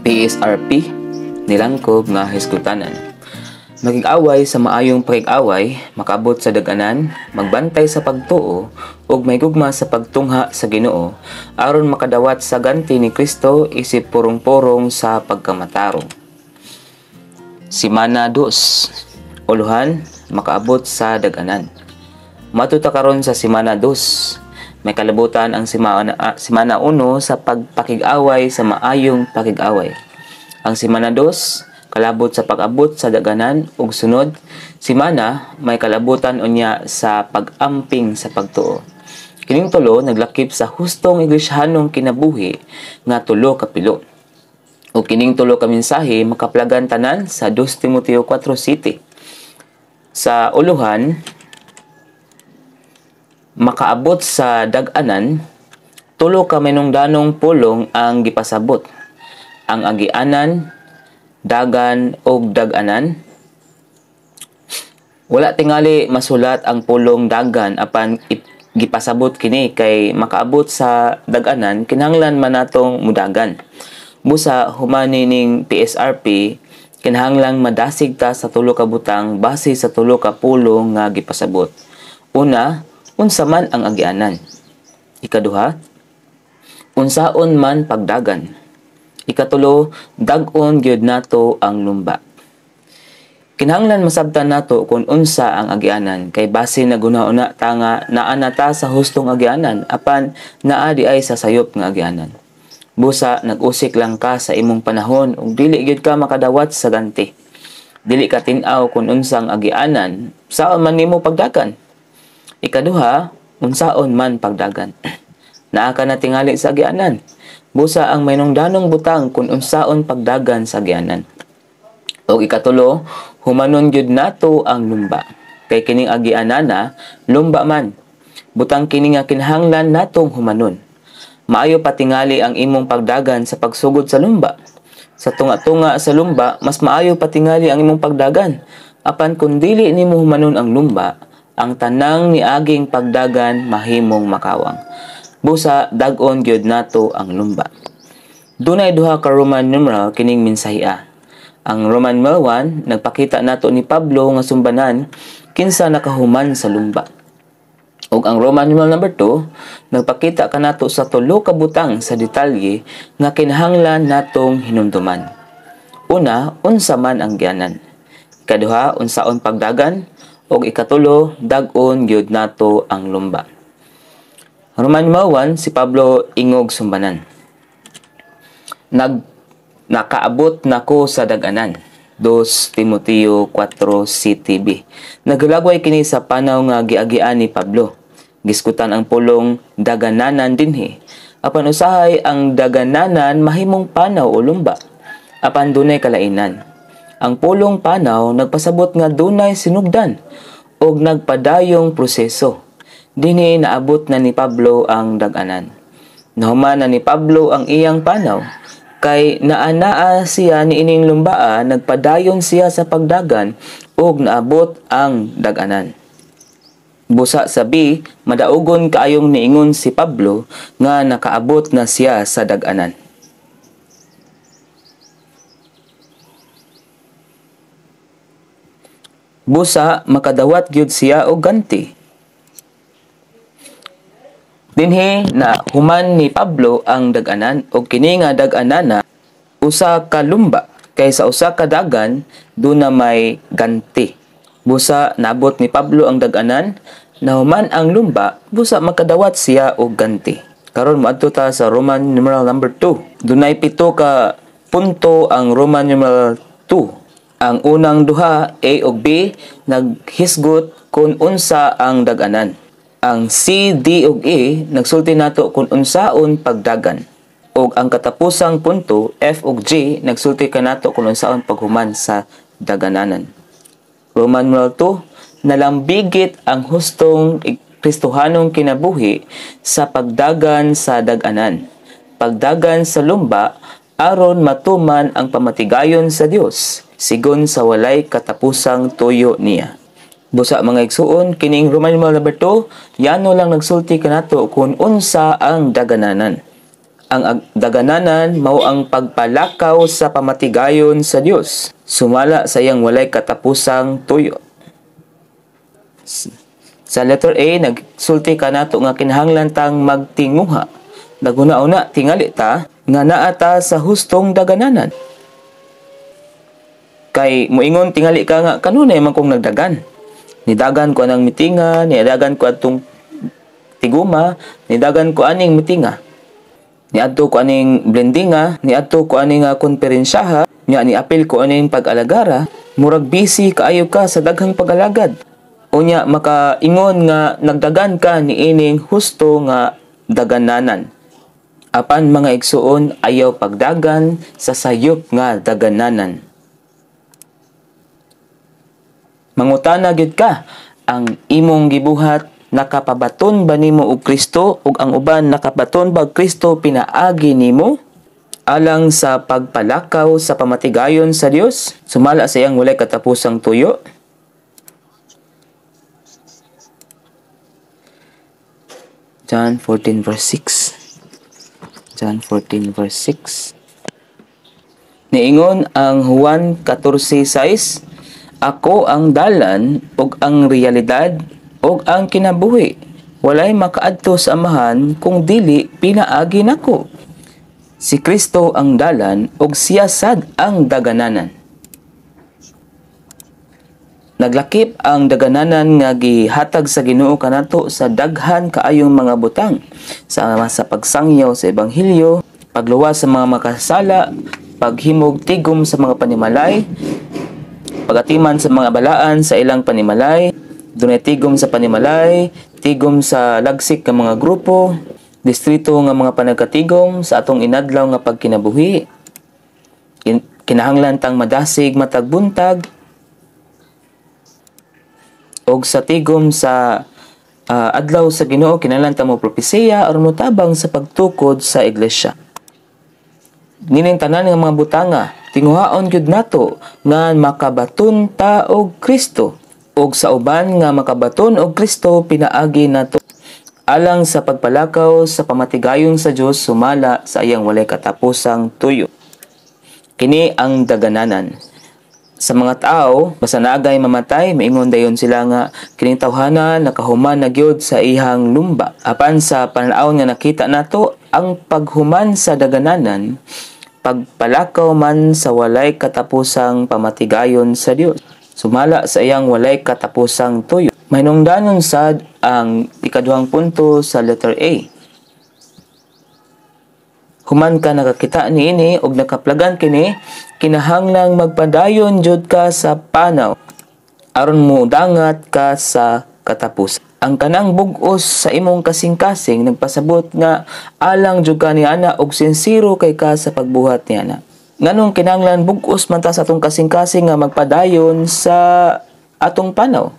PSRP, nilangkob nga hisgutanan. Magig-away sa maayong pakig-away, makaabot sa daganan, magbantay sa pagtuo, ug may gugma sa pagtungha sa Ginoo, aron makadawat sa ganti ni Kristo isip purong-purong sa pagkamatarong. Simana 2, uluhan, makaabot sa daganan. Matuta karon sa Simana 2. May kalabutan ang Simana 1 sa pagpakig-away sa maayong pakig-away. Ang Simana 2 kalabot sa pag-abot sa daganan ug sunod simana may kalabutan unya sa pag-amping sa pagtuo. Kining tulo naglakip sa hustong iglesyahanong kinabuhi nga tulo ka pilo. Ug kining tulo ka mensahe makaplagan tanan sa 2 Timoteo 4:7. Sa uluhan, makaabot sa dag-anan, tulo ka manungdanong pulong ang gipasabot. Ang agianan, dagan og dag-anan. Wala tingali masulat ang pulong dagan apan gipasabot kini kay makaabot sa dag-anan kinahanglan man natong mudagan. Busa humani ning PSRP kinahanglang madasig ta sa tulo ka butang base sa tulo ka pulong nga gipasabot. Una, unsa man ang agianan. Ikaduha, unsaon man pagdagan. Ikatulo, dag-on gyud nato ang lumba. Kinahanglan masabtan nato kung unsa ang agianan kay base na guna-una ta nga naa na ta sa hustong agianan apan naa di ay sa sayop nga agianan. Busa nag-usik lang ka sa imong panahon ug dili gyud ka makadawat sa ganti. Dili ka tin-aw kung unsang agianan, saon man nimo pagdagan. Ikaduha, unsaon man pagdagan. Naa ka na tingali sa agianan. Busa ang maynungdanong butang kung unsaon pagdagan sa agianan. O ikatulo, humanon gyud nato ang lumba. Kay kining agianana, lumba man. Butang kini nga kinahanglan natong humanon. Maayo patingali ang imong pagdagan sa pagsugod sa lumba. Sa tunga-tunga sa lumba, mas maayo patingali ang imong pagdagan. Apan kung dili nimo humanon ang lumba, ang tanang niaging pagdagan mahimong makawang. Busa dag-on gyud nato ang lumba. Dunay duha ka Roman numeral kining mensahiya. Ang Roman numeral 1 nagpakita nato ni Pablo nga sumbanan kinsa nakahuman sa lumba. Ug ang Roman numeral number 2 nagpakita kanato sa tulo ka butang sa detalye nga kinahanglan natong hinumduman. Una, unsa man ang gianan. Ikaduha, unsaon pagdagan, ug ikatulo, dag-on gyud nato ang lumba. Roman numeral 1, si Pablo ingog sumbanan. Nakaabot nako sa daganan. 2 Timoteo 4 CTB. Naglagway kini sa panaw nga giagian ni Pablo. Giskutan ang pulong dagananan dinhi. Apan usahay ang dagananan mahimong panaw o lumba. Apan dunay kalainan. Ang pulong panaw nagpasabot nga dunay sinugdan og nagpadayong proseso. Dinhi naabot na ni Pablo ang dag-anan. Nahuman na ni Pablo ang iyang panaw, kay naanaa siya ni ining lumbaa, nagpadayon siya sa pagdagan, ug naabot ang dag-anan. Busa sa B, madaugon kaayong niingon si Pablo nga nakaabot na siya sa dag-anan. Busa makadawat gyud siya og ganti. Dinhi na human ni Pablo ang dag-anan o kini nga dag-anana usa ka lumba kay sa usa ka dagan duna may ganti. Busa naabot ni Pablo ang dag-anan, nahuman ang lumba, busa makadawat siya og ganti. Karon moadto ta sa Roman numeral number 2. Dunay 7 ka punto ang Roman numeral 2. Ang unang duha, A ug B, naghisgot kung unsa ang dag-anan. Ang C, D ug E nagsulti nato kung unsaon pagdagan. Ug ang katapusang punto F ug G nagsulti kanato kung unsaon paghuman sa dagananan. Roman numeral 2 nalambigit ang hustong Kristohanong kinabuhi sa pagdagan sa dag-anan. Pagdagan sa lumba aron matuman ang pamatigayon sa Dios sigon sa walay katapusang tuyo niya. Busa mga igsuon, kining Roman numeral number 2, yano lang nagsulti kanato kung unsa ang dagananan. ang dagananan mao ang pagpalakaw sa pamatigayon sa Dios, sumala sa iyang walay katapusang tuyo. Sa letter A, nagsulti ka nato nga kinahanglan tang magtinguha. Naguna-una tingali ta nga naata sa hustong dagananan. Kay muingon tingali ka nga kanunay man kong nagdagan. Nidagan ko anang mitinga, nidagan ko atong tiguma, nidagan ko aning mitinga. Niadto ko aning blendinga, niadto ko aning konferensyaha, nya niapil ko aning pag-alagara, murag busy kaayo ka sa daghang pag-alagad. Unya makaingon nga nagdagan ka niining husto nga dagananan. Apan mga igsuon ayaw pagdagan sa sayop nga dagananan. Mangutana gyud ka, ang imong gibuhat nakapabaton ba nimo og Kristo ug ang uban nakabaton ba og Kristo pinaagi nimo alang sa pagpalakaw sa pamatigayon sa Dios sumala sa iyang walay katapusang tuyo? John 14 verse 6. John 14 verse 6. Niingon ang Juan 14:6, ako ang dalan ug ang realidad ug ang kinabuhi. Walay makaadto sa Amahan kung dili pinaagi nako. Si Kristo ang dalan ug siya sad ang dagananan. Naglakip ang dagananan nga gihatag sa Ginoo kanato sa daghan kaayong mga butang sa pagsangyaw sa ebanghelyo, pagluwas sa mga makasala, paghimog tigom sa mga panimalay, pagatiman sa mga balaan sa ilang panimalay, dunay tigom sa panimalay, tigom sa lagsik nga mga grupo, distrito nga mga panagkatigom sa atong inadlaw nga pagkinabuhi. Kinahanglan tang madasig matag buntag og sa tigom sa adlaw sa Ginoo kinahanglan ta mo propesiya aron motabang sa pagtukod sa iglesia. Nining tanan nga mga butanga tinguhaon gyud nato nga makabaton ta og Kristo ug sa uban nga makabaton og Kristo pinaagi nato alang sa pagpalakaw sa pamatigayon sa Dios sumala sa iyang walay katapusang tuyo. Kini ang dagananan. Sa mga tao, basta naagay mamatay, maingon dayon sila nga kining tawhana nakahuman na gyud sa ihang lumba. Apan sa pananaon nga nakita nato, ang paghuman sa dagananan, pagpalakaw man sa walay katapusang pamatigayon sa Dios. Sumala sa iyang walay katapusang tuyo. Mahinungdanon sad ang ikaduhang punto sa letter A. Human ka nakakita niini og nakaplagan kini, kinahanglang magpadayon jud ka sa panaw aron mo dangat ka sa katapusan. Ang kanang bug-os sa imong kasing-kasing nagpasabot nga alang jud ka niana og sinsiro kay ka sa pagbuhat niana. Nganong kinahanglan bug-os man ta sa atong kasing-kasing nga magpadayon sa atong panaw?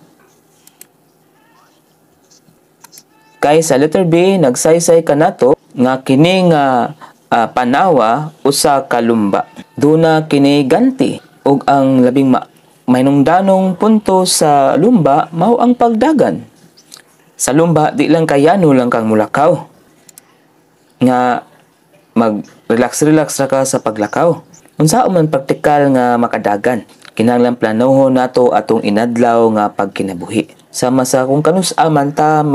Kay sa letter B nagsaysay kanato nga kini nga panawa usa ka lumba. Duna kini ganti ug ang labing mahinungdanong punto sa lumba mao ang pagdagan. Sa lumba di lang kayano lang kang mulakaw. Nga mag-relax ra ka sa paglakaw. Unsa man praktikal nga makadagan? Kinahanglan planohon nato atong inadlaw nga pagkinabuhi. Sama sa kung kanus-a man ta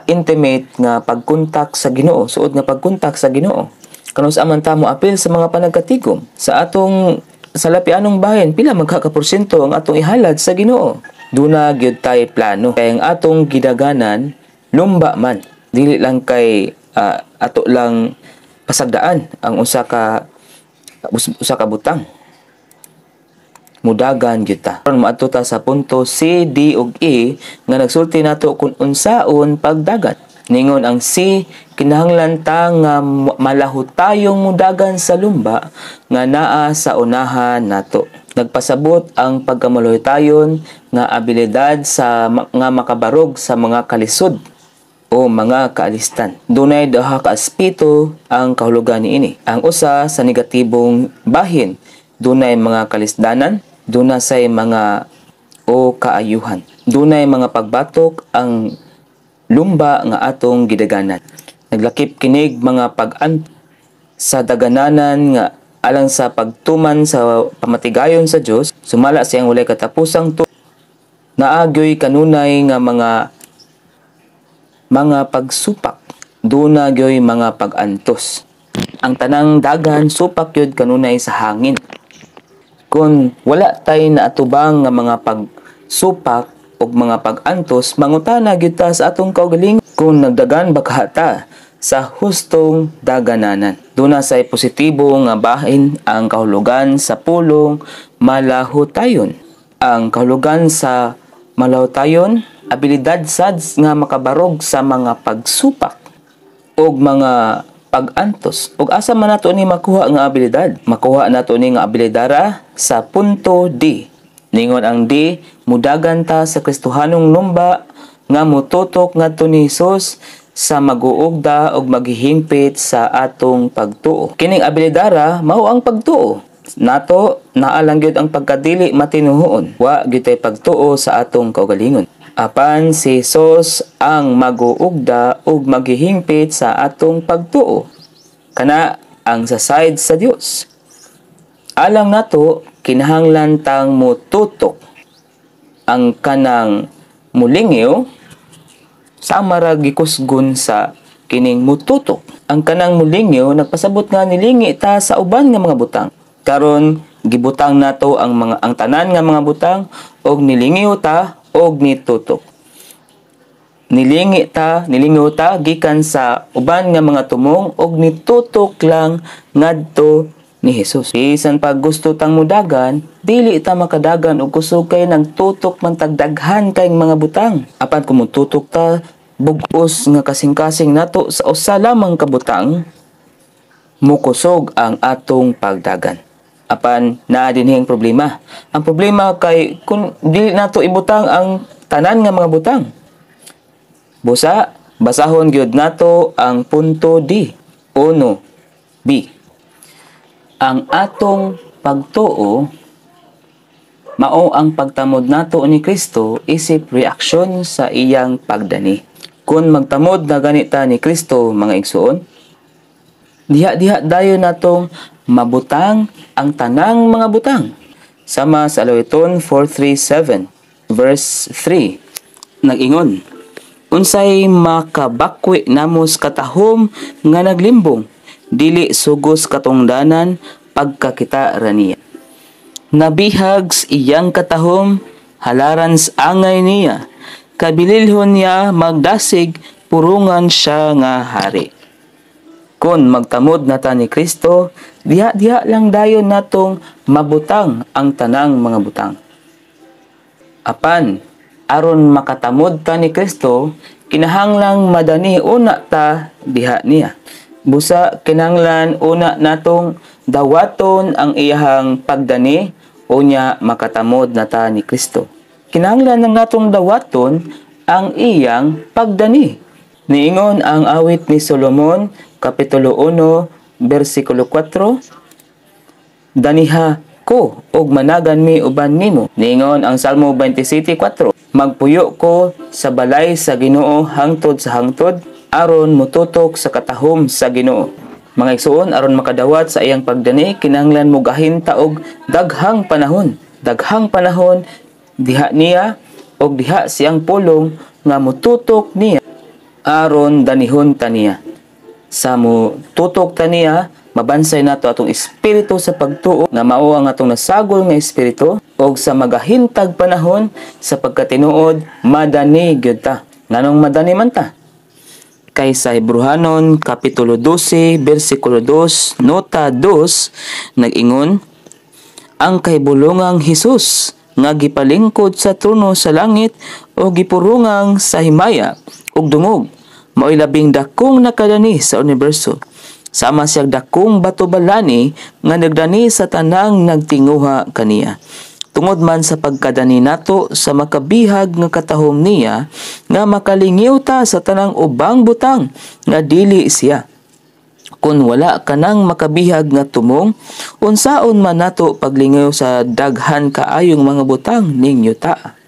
intimate nga pagkontak sa Ginoo, suod nga pagkontak sa Ginoo. Kanus aman ta mo apil sa mga panagkatigom sa atong salapianong bahin, pila magkakaporsyento ang atong ihalad sa Ginoo. Duna gyud tay plano kay ang atong gidaganan lumba man, dili lang kay ato lang pasagdaan ang usa ka butang. Mudagan gyud ta. Karon maadto ta sa punto C, D ug E nga nagsulti nato kung unsaon pagdagat. Ningon ang C, kinahanglan ta nga malahutayong mudagan sa lumba nga naa sa unahan nato. Nagpasabot ang pagkamalahutayon nga abilidad sa nga makabarog sa mga kalisod o mga kaalistan. Dunay duha ka aspeto ang kahulugan niini. Ang usa sa negatibong bahin, dunay mga kalisdanan, dunay say mga o kaayuhan. Dunay mga pagbatok ang lumba nga atong gidaganan. Naglakip kinig mga sa dagananan nga alang sa pagtuman sa pamatigayon sa Dios, sumala siyang walay katapusang naagyoy kanunay nga mga pagsupak, duna gyoy mga pagantos. Ang tanang dagan supak yun kanunay sa hangin. Kung wala tay naatubang nga mga pagsupak o mga pagantos, mangutana gyud ta sa atong kaugalingon kung nagdagan bakata sa hustong dagananan. Duna say positibo nga bahin ang kahulugan sa pulong malahutayon. Ang kahulugan sa malahutayon, abilidad sad nga makabarog sa mga pagsupak o mga pagantos. Ug asa man nato ni makuha nga abilidad? Makuha nato ni nga abilidara sa punto D. Ningon ang D, mudagan ta sa Kristohanong numba nga mututok ngadto ni Hesus sa mag-uugda og maghihingpit sa atong pagtuo. Kining abilidara mao ang pagtuo. Nato naalang gyud ang pagkadili matinuhoon. Wa gyud tay pagtuo sa atong kaugalingon. Apan si Hesus ang mag-uugda ug maghihingpit sa atong pagtuo. Kana ang sa side sa Dios. Alang nato kinahanglan tang mututok ang kanang mulingiw sa marag gikusgon sa kining mututok. Ang kanang mulingiw nagpasabot nga nilingi ta sa uban nga mga butang. Karon gibutang nato ang tanan nga mga butang og nilingiw ta og nitutok. Nilingiw ta gikan sa uban nga mga tumong og nitutok lang ngadto ni Hesus. Bisan pag gusto tang mudagan, dili ta makadagan og kusog kay nagtutok man tagdaghan kay mga butang. Apan kung mututok ta bug-os nga kasing-kasing nato sa usa lamang ka butang, mukusog ang atong pagdagan. Apan naa dinhing problema. Ang problema kay kung dili nato ibutang ang tanan nga mga butang. Busa, basahon gyud nato ang punto D. Uno, B. Ang atong pagtuo mao ang pagtamod nato ni Kristo isip reaksyon sa iyang pagdani. Kung magtamod na ganita ni Kristo mga igsoon, diha dayon natong mabutang ang tanang mga butang. Sama sa Alawiton 4:3-7 verse 3 nag-ingon, unsay makabakwi namos katahom nga naglimbong, dili sugos katungdanan pagkakita raniya. Nabihags iyang katahom, halaran sa angay niya, kabililhon niya magdasig, purungan siya nga hari. Kung magtamod na ta ni Kristo, diha lang dayon natong mabutang ang tanang mga butang. Apan, aron makatamod ta ni Kristo, kinahanglang madani una ta diha niya. Busa kinahanglan una natong dawaton ang iyahang pagdani unya makatamod na ta ni Kristo. Kinahanglan nang natong dawaton ang iyang pagdani. Niingon ang awit ni Solomon, Kapitulo 1, versikulo 4, daniha ko og managan mi uban nimo. Niingon ang Salmo 27:4, magpuyo ko sa balay sa Ginoo hangtod sa hangtod, aron mututok sa katahom sa Ginoo. Mga igsoon, aron makadawat sa iyang pagdani, kinahanglan mo gahinta og daghang panahon. Daghang panahon diha niya og diha siyang pulong nga mututok niya aron danihon ta niya. Sa mututok ta niya, mabansay nato atong espiritu sa pagtuo nga mao ang atong nasagol nga espiritu, og sa magahintag panahon sa pagkatinuod madani gyud ta. Nganong madani man ta? Kay sa Hebrehanon Kapitulo 12 versikulo 2 nota 2 nag-ingon, ang kahibulongang Hesus nga gipalingkod sa trono sa langit o gipurungang sa himaya ug dungog, mao'y labing dakong nakadani sa universo. Sama siyang dakong batubalani nga nagdani sa tanang nagtinguha kaniya. Tungod man sa pagkadani nato sa makabihag nga katahom niya, nga makalingiw ta sa tanang ubang butang nga dili siya. Kung wala kanang makabihag nga tumong, unsaon man nato paglingaw sa daghan kaayong mga butang ninyo ta.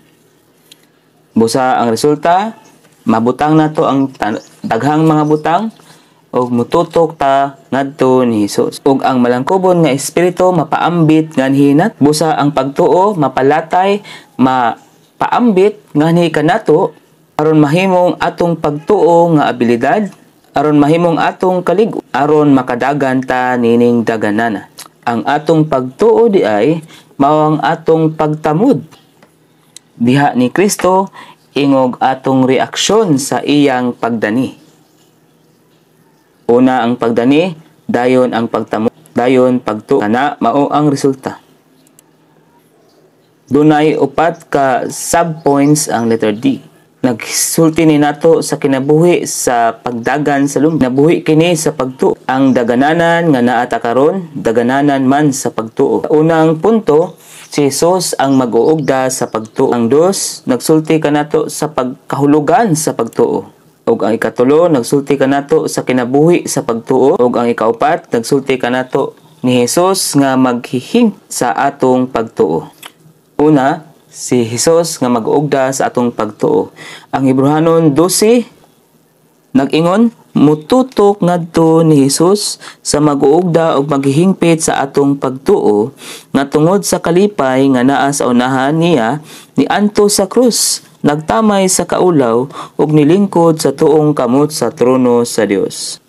Busa ang resulta, mabutang nato ang daghang mga butang, ug mututok ta ngadto ni Hesus. Ug ang malangkobon nga espiritu mapaambit nganhi busa ang pagtuo mapalatay mapaambit nganhi kanato aron mahimong atong pagtuo nga abilidad, aron mahimong atong kalig aron makadagan ta nining daganana. Ang atong pagtuo di ay mao ang atong pagtamod diha ni Kristo ingog atong reaksyon sa iyang pagdani. Una ang pagdani, dayon ang pagtamo, dayon pagtuo. Kana mao ang resulta. Dunay upat ka subpoints ang letter D. Nagsulti ni nato sa kinabuhi sa pagdagan sa lumba. Nabuhi kini sa pagtuo. Ang dagananan nga naa ta karon, dagananan man sa pagtuo. Unang punto, si Jesus ang mag-uugda sa pagtuo. Ang dos, nagsulti kanato sa pagkahulugan sa pagtuo. Ug ang ikatulo, nagsulti kanato sa kinabuhi sa pagtuo. Ug ang ikaupat, nagsulti kanato ni Jesus nga maghihing sa atong pagtuo. Una, si Jesus nga mag-ugda sa atong pagtuo. Ang Hebrehanon 12 nag-ingon, mututok ngadto ni Jesus sa mag-uugda ug maghihingpit sa atong pagtuo nga tungod sa kalipay nga naa sa unahan niya niadto sa krus, nagtamay sa kaulaw ug nilingkod sa tuong kamot sa trono sa Dios.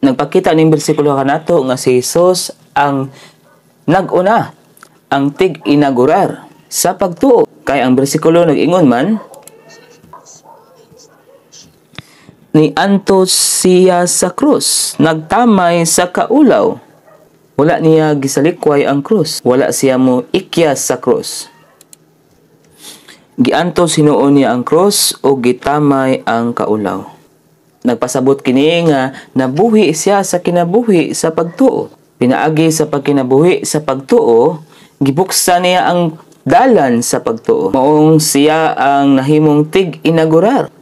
Nagpakita ning bersikulo kanato nga si Jesus ang nag-una, ang tig-inaugurar sa pagtuo. Kay ang bersikulo nag-ingon man, niadto siya sa krus, nagtamay sa kaulaw. Wala niya gisalikway ang krus, wala siya mo ikyas sa krus. Giantos hinuon niya ang krus o gitamay ang kaulaw. Nagpasabot kini nga nabuhi siya sa kinabuhi sa pagtuo. Pinaagi sa pagkinabuhi sa pagtuo, gibuksan niya ang dalan sa pagtuo. Maong siya ang nahimong tig-inaugurar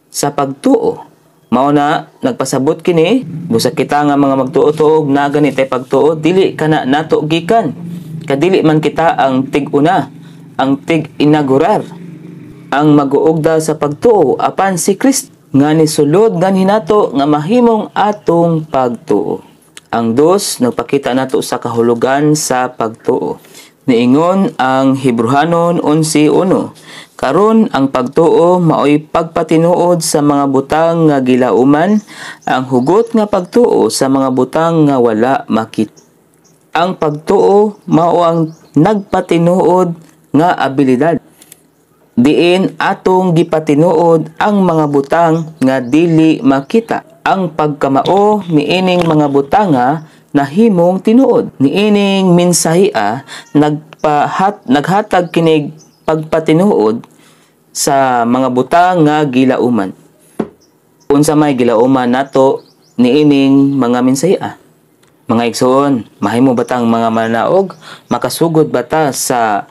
sa pagtuo. Mao na nagpasabot kini busa kita nga mga magtuo-tuo na ganitay pagtuo, dili kana nato gikan. Kadili man kita ang tig-una, ang tig-inaugurar, ang mag-uugda sa pagtuo apan si Kristo nga nisulod ganhi nato nga mahimong atong pagtuo. Ang dos, nagpakita nato sa kahulugan sa pagtuo. Niingon ang Hebrehanon 11:1, karon ang pagtuo maoy pagpatinuod sa mga butang nga gilauman, ang hugot nga pagtuo sa mga butang nga wala makita. Ang pagtuo mao ang nagpatinuod nga abilidad. Diin atong gipatinuod ang mga butang nga dili makita. Ang pagkamao niining mga butanga nahimong tinuod. Niining minsahia naghatag kinig pagpatinuod sa mga butang nga gilauman. Unsa may gilauman nato niining mga minsahia? Mga igsoon, mahimo batang mga manaog makasugod bata sa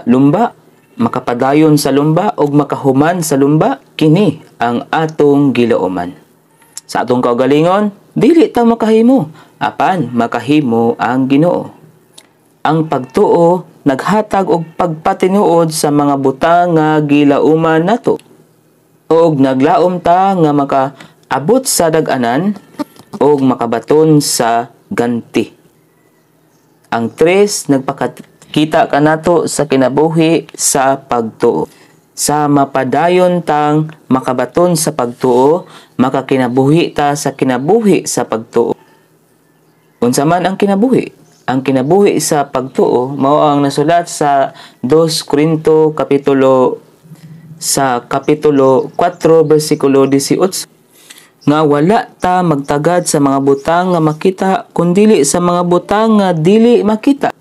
lumba, makapadayon sa lumba o makahuman sa lumba? Kini ang atong gilauman. Sa atong kaugalingon, dili ta makahimo, apan makahimo ang Ginoo. Ang pagtuo naghatag og pagpatinuod sa mga butang nga gilauman nato. Og naglaom ta nga makaabot sa dag-anan og makabaton sa ganti. Ang tres, nagpakita kanato sa kinabuhi sa pagtuo. Sa mapadayon tang makabaton sa pagtuo, makakinabuhi ta sa kinabuhi sa pagtuo. Unsa man ang kinabuhi? Ang kinabuhi sa pagtuo mao ang nasulat sa 2 Korinto kapitulo 4 bersikulo 18 nga wala ta magtagad sa mga butang nga makita kundili sa mga butang nga dili makita.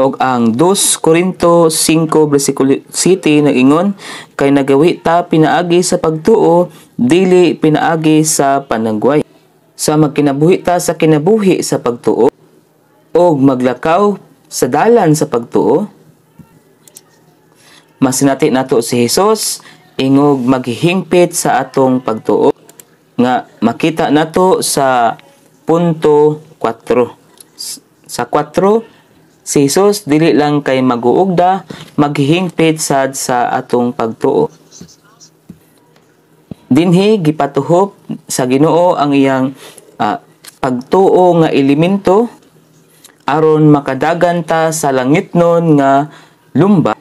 Og ang 2 Korinto 5 bersikulo 7 nagingon, kay nagawi ta pinaagi sa pagtuo, dili pinaagi sa panagway. Sa magkinabuhi ta sa kinabuhi sa pagtuo, og maglakaw sa dalan sa pagtuo, masinati nato si Jesus, ingog maghihingpit sa atong pagtuo, nga makita nato sa punto 4. Sa 4, si Jesus dili lang kay mag-uugda, maghihingpit sad sa atong pagtuo. Dinhi gipatuhop sa Ginoo ang iyang pagtuo nga elemento aron makadagan ta sa langitnon nga lumba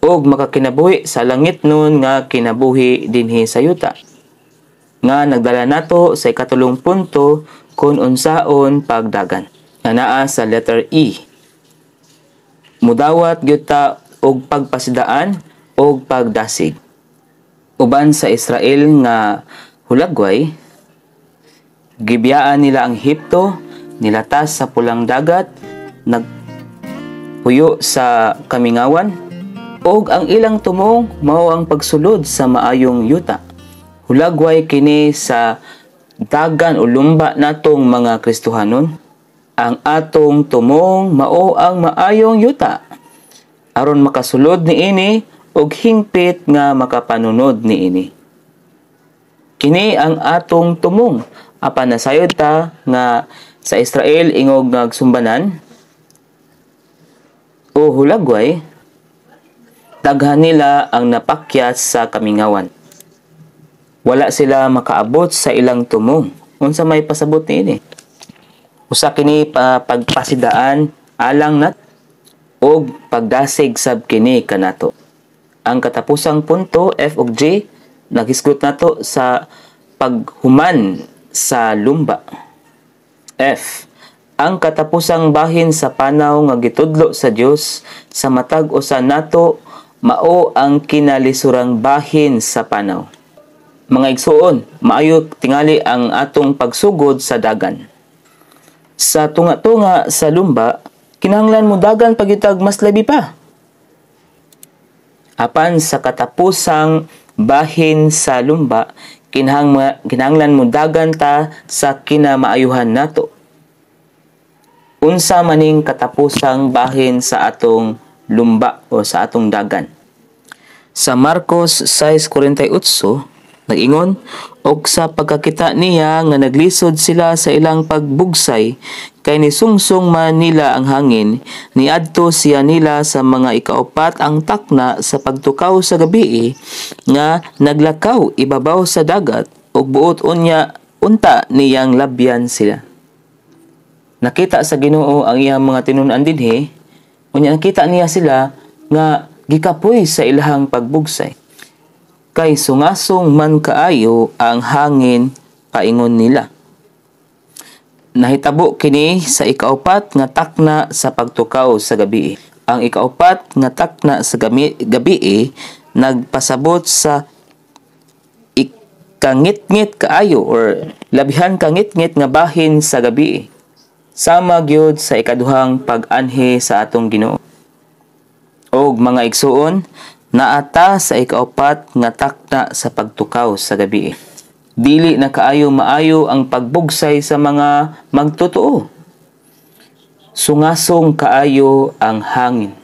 ug makakinabuhi sa langitnon nga kinabuhi dinhi sa yuta. Nga nagdala nato sa ikatulong punto kung unsaon pagdagan. Naa sa letter E. Mudawat gyud ta og pagpasidaan og pagdasig. Uban sa Israel nga hulagway, gibiyaan nila ang Ehipto, nilatas sa pulang dagat, nagpuyo sa kamingawan, og ang ilang tumong mao ang pagsulod sa maayong yuta. Hulagway kini sa dagan o lumba natong mga Kristohanon. Ang atong tumong mao ang maayong yuta aron makasulod niini og hingpit nga makapanunod niini. Kini ang atong tumong apan nasayod ta nga sa Israel ingog nagsumbanan o hulagway, daghan nila ang napakyat sa kamingawan. Wala sila makaabot sa ilang tumong. Unsa may pasabot niini? Usa kini pagpasidaan alang nat og pagdasig sab kini kanato. Ang katapusang punto F ug G naghisgot nato sa paghuman sa lumba. F. Ang katapusang bahin sa panaw nga gitudlo sa Dios sa matag usa nato mao ang kinalisurang bahin sa panaw. Mga igsuon, maayo tingali ang atong pagsugod sa dagan. Sa tunga-tunga sa lumba, kinahanglan mo dagan pagitag mas labi pa. Apan sa katapusang bahin sa lumba, kinahanglan mo dagan ta sa kinamaayuhan nato. Unsa maning katapusang bahin sa atong lumba o sa atong dagan. Sa Marcos 6:48, nag-ingon, og sa pagkakita niya nga naglisod sila sa ilang pagbugsay, kay nisungsong man nila ang hangin, niadto siya nila sa mga ikaupat ang takna sa pagtukaw sa gabi, nga naglakaw ibabaw sa dagat, og buot unta niyang labyan sila. Nakita sa Ginoo ang iyang mga tinun-an dinhi, unya nakita niya sila nga gikapoy sa ilahang pagbugsay. Kay sungasong man kaayo ang hangin paingon nila. Nahitabo kini sa ikaupat nga takna sa pagtukaw sa gabi. Ang ikaupat nga takna sa gabi nagpasabot sa ikangit-ngit kaayo or labihan kangit-ngit nga bahin sa gabi. Sama gyud sa ikaduhang pag-anhi sa atong Ginoo. Og mga igsuon, naata sa ikaupat nga takna sa pagtukaw sa gabi. Dili na kaayo maayo ang pagbugsay sa mga magtotoo. Sungasong kaayo ang hangin.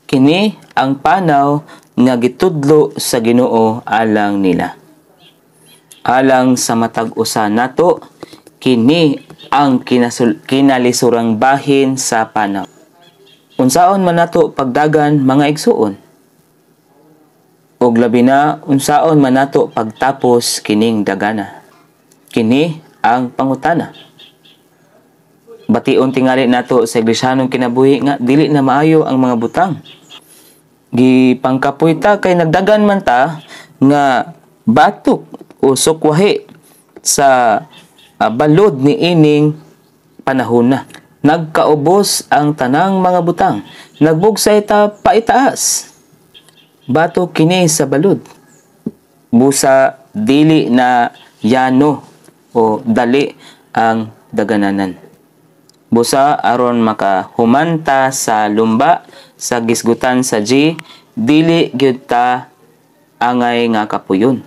Kini ang panaw nga gitudlo sa Ginoo alang nila. Alang sa matag usa nato, kini ang kinalisurang bahin sa panaw. Unsaon man nato pagdagan mga igsuon? Og labi na unsaon man nato pagtapos kining dagana? Kini ang pangutana. Bation tingali nato sa iglesanong kinabuhi nga dili na maayo ang mga butang. Gipangkapoy ta kay nagdagan man ta nga batok o sukwahi sa balod ni ining panahon na. Nagkaubos ang tanang mga butang. Nagbugsay ta paitaas. Bato kini sa balod. Busa dili na yano o dali ang dagananan. Busa aron makahumanta sa lumba sa gisgutan sa G, dili gyud ta angay nga kapuyon.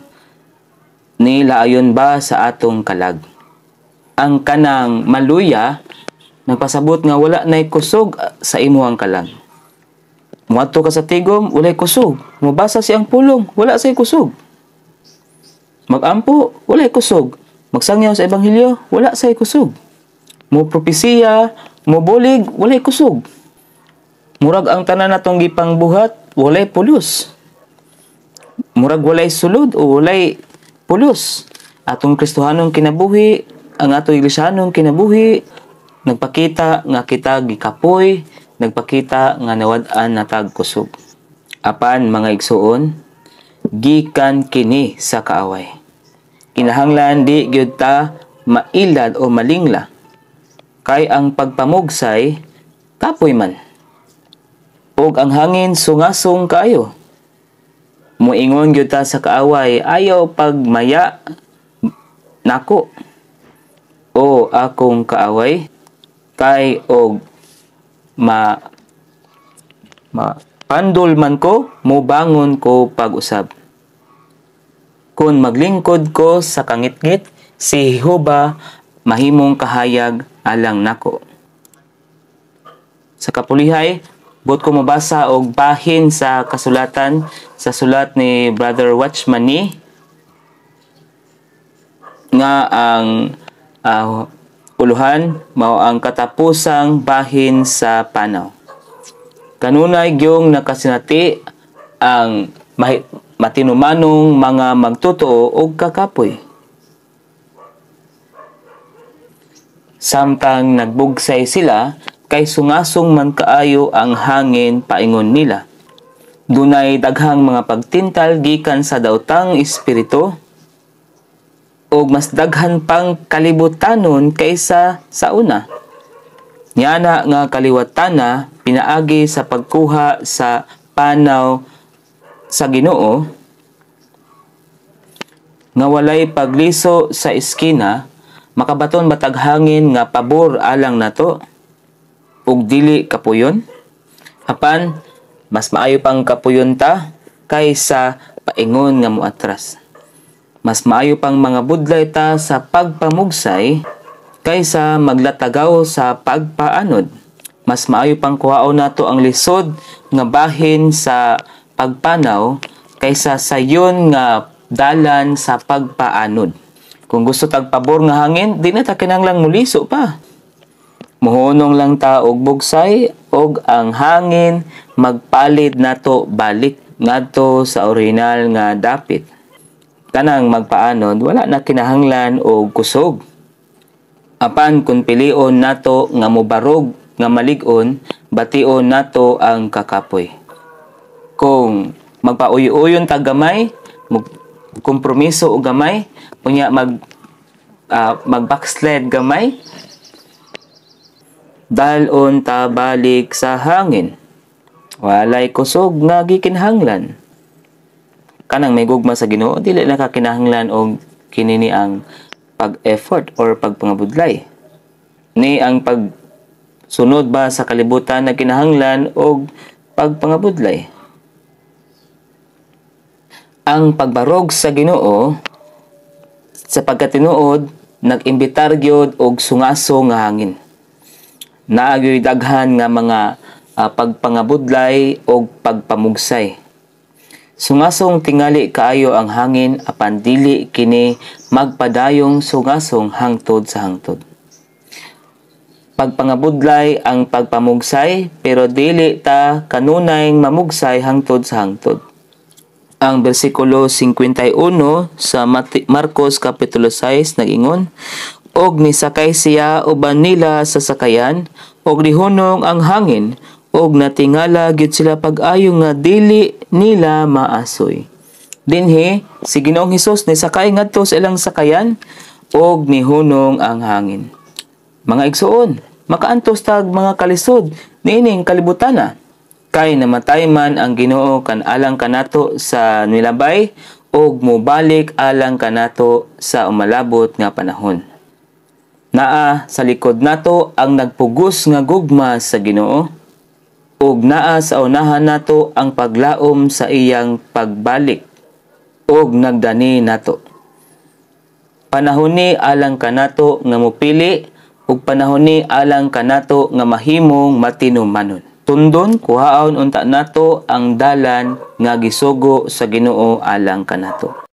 Nilaayon ba sa atong kalag? Ang kanang maluya nagpasabot nga wala nay kusog sa imuhang kalag. Muadto ka sa tigom, walay kusog. Mubasa siyang pulong, wala say kusog. Magampo, walay kusog. Magsangyaw sa ebanghelyo, wala say kusog. Mo propesiya, mo bulig, walay kusog. Murag ang tanan natong gipangbuhat, walay pulos. murag walay sulod o walay pulos. Atong Kristohanong kinabuhi, ang atong Iglesianong kinabuhi, nagpakita nga kita gikapoy, nagpakita nga nawad-an natag kusog. Apan mga igsuon, gikan kini sa kaaway. Kinahanglan di gyud ta mailad o malingla. Kay ang pagpamugsay kapoy man. Og ang hangin sungasong kaayo. Muingon gyud ta sa kaaway, ayaw pagmaya nako. O akong kaaway, kay og pandol man ko, mubangon ko pag-usab. Kung maglingkod ko sa kangitngit, si Jehova mahimong kahayag alang nako. Sa kapulihay, buot ko mabasa og bahin sa kasulatan sa sulat ni Brother Watchman nga ang uluhan mao ang katapusang bahin sa panaw. Kanunay gyung nakasinati ang matinumanong mga magtotoo og kakapoy. Samtang nagbugsay sila, kay sungasong man kaayo ang hangin paingon nila. Dunay daghang mga pagtintal gikan sa daotang espiritu, o mas daghan pang kalibutanon kaysa sa una. Nyana nga kaliwatana pinaagi sa pagkuha sa panaw sa Ginoo, nga walay pagliso sa eskina, makabaton matag hangin nga pabor alang nato, ug dili kapuyon. Apan mas maayo pang kapuyon ta kaysa paingon nga moatras. Mas maayo pang mga budlay ta sa pagpamugsay kaysa maglatagaw sa pagpaanod. Mas maayo pang kuhaon nato ang lisod nga bahin sa pagpanaw kaysa sayon nga dalan sa pagpaanod. Kung gusto tag pabor nga hangin, di na ta kinahanglang muliso pa. Muhunong lang ta og bugsay og ang hangin magpalit nato balik ngadto sa original nga dapit. Kanang magpaanod, wala na kinahanglan og kusog. Apan kung pilion nato nga mobarog nga malig-on, bation nato ang kakapoy. Kung magpauyo-uyon ta gamay, kompromiso o gamay, unya mag-backslide gamay, dalon ta balik sa hangin. Walay kusog nga gikinahanglan. Kanang may gugma sa Ginoo, dili na kakinahanglan og kinini ang pag-effort or pagpangabudlay. Ni ang pagsunod ba sa kalibutan na kinahanglan og pagpangabudlay. Ang pagbarog sa Ginoo sa pagkatinuod nag-imbitar gyud og sungaso nga hangin. Naagyoy daghan nga mga pagpangabudlay og pagpamugsay. Sungasong tingali kaayo ang hangin apan dili kini magpadayong sungasong hangtod sa hangtod. Pagpangabudlay ang pagpamugsay pero dili ta kanunay mamugsay hangtod sa hangtod. Ang bersikulo 51 sa Marcos kapitulo 6 nag-ingon, og nisakay siya uban nila sa sakayan, og nihunong ang hangin, og natingala gyud sila pag-ayo nga dili nila maasoy. Dinhi si Ginoong Hesus nisakay ngadto sa ilang sakayan, og nihunong ang hangin. Mga igsuon, makaantos tag mga kalisod niining kalibutana. Kay namatay man ang Ginoo kan alang kanato sa nilabay, og mobalik alang kanato sa umalabot nga panahon. Naa sa likod nato ang nagpugos nga gugma sa Ginoo, ug naa sa unahan nato ang paglaom sa iyang pagbalik, ug nagdani nato. Panahon ni alang kanato nga mopili, ug panahon ni alang kanato nga mahimong matinumanon. Tundon kuhaon unta nato ang dalan nga gisugo sa Ginoo alang kanato.